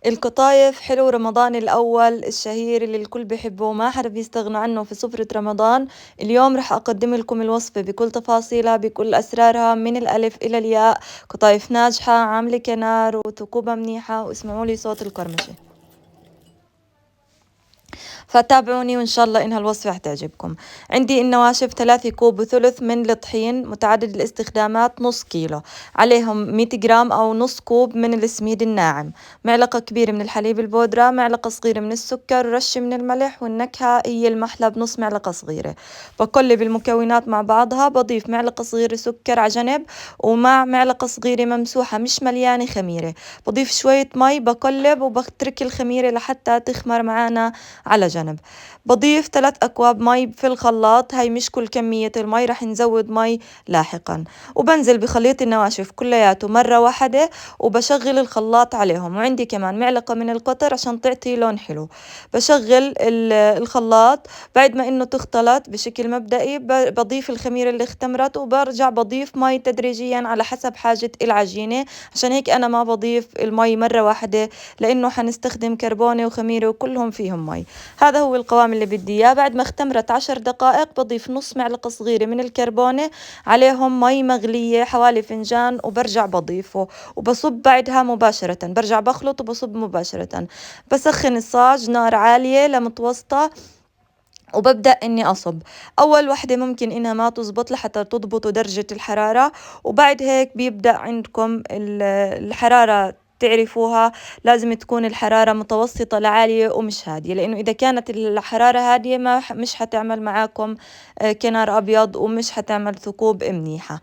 القطايف حلو رمضان الأول الشهير اللي الكل بيحبه وما حدا بيستغنوا عنه في سفرة رمضان. اليوم رح أقدم لكم الوصفة بكل تفاصيلها بكل أسرارها من الألف إلى الياء. قطايف ناجحة عاملة كنار وثقوبة منيحة، واسمعوا لي صوت القرمشة. فتابعوني وإن شاء الله إنها الوصفة حتعجبكم. عندي النواشف 3 كوب و1/3 من الطحين متعدد الاستخدامات، نص كيلو، عليهم 100 جرام أو نص كوب من السميد الناعم، معلقة كبيرة من الحليب البودرة، معلقة صغيرة من السكر، رشة من الملح، والنكهة هي المحلى بنص معلقة صغيرة. بقلب المكونات مع بعضها، بضيف معلقة صغيرة سكر على جنب، ومع معلقة صغيرة ممسوحة مش مليانة خميرة، بضيف شوية مي، بقلب وبترك الخميرة لحتى تخمر معانا على جنب. بضيف 3 أكواب مي في الخلاط، هاي مش كل كمية المي، رح نزود مي لاحقا. وبنزل بخليط النواشف كلياته مرة واحدة، وبشغل الخلاط عليهم. وعندي كمان معلقة من القطر عشان تعطي لون حلو. بشغل الخلاط، بعد ما إنه تختلط بشكل مبدئي بضيف الخميرة اللي اختمرت، وبرجع بضيف مي تدريجيا على حسب حاجة العجينة. عشان هيك أنا ما بضيف المي مرة واحدة، لأنه حنستخدم كربونة وخميرة وكلهم فيهم مي. هذا هو القوام اللي بدي إياه. بعد ما اختمرت 10 دقائق بضيف نص معلقة صغيرة من الكربونة، عليهم مي مغلية حوالي فنجان، وبرجع بضيفه وبصب بعدها مباشرة. برجع بخلط وبصب مباشرة. بسخن الصاج نار عالية لمتوسطة، وببدأ إني أصب. أول وحدة ممكن إنها ما تزبط لحتى تضبطوا درجة الحرارة، وبعد هيك بيبدأ عندكم الحرارة تعرفوها، لازم تكون الحرارة متوسطة لعالية ومش هادية، لأنه إذا كانت الحرارة هادية ما مش حتعمل معاكم كنار أبيض، ومش حتعمل ثقوب منيحة.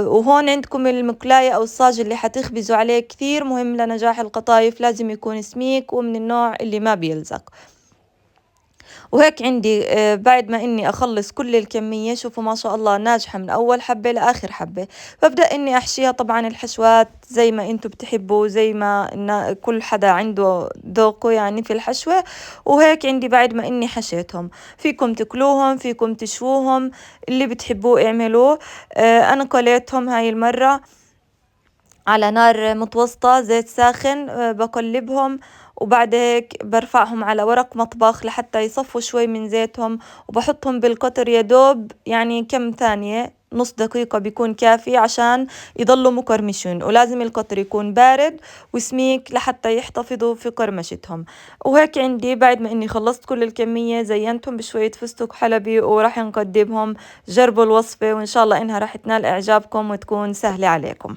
وهون عندكم المقلاية أو الصاج اللي حتخبزوا عليه كثير مهم لنجاح القطايف، لازم يكون سميك ومن النوع اللي ما بيلزق. وهيك عندي بعد ما إني أخلص كل الكمية، شوفوا ما شاء الله ناجحة من أول حبة لآخر حبة. ببدأ إني أحشيها، طبعا الحشوات زي ما أنتوا بتحبوا، زي ما إن كل حدا عنده ذوقه يعني في الحشوة. وهيك عندي بعد ما إني حشيتهم، فيكم تاكلوهم، فيكم تشووهم، اللي بتحبوه اعملوه. أنا كليتهم هاي المرة على نار متوسطة، زيت ساخن، بقلبهم، وبعد هيك برفعهم على ورق مطبخ لحتى يصفوا شوي من زيتهم، وبحطهم بالقطر يدوب يعني كم ثانية، نص دقيقة بيكون كافي عشان يضلوا مقرمشين. ولازم القطر يكون بارد وسميك لحتى يحتفظوا في قرمشتهم. وهيك عندي بعد ما إني خلصت كل الكمية، زينتهم بشوية فستق حلبي وراح نقدمهم. جربوا الوصفة وإن شاء الله إنها راح تنال إعجابكم وتكون سهلة عليكم.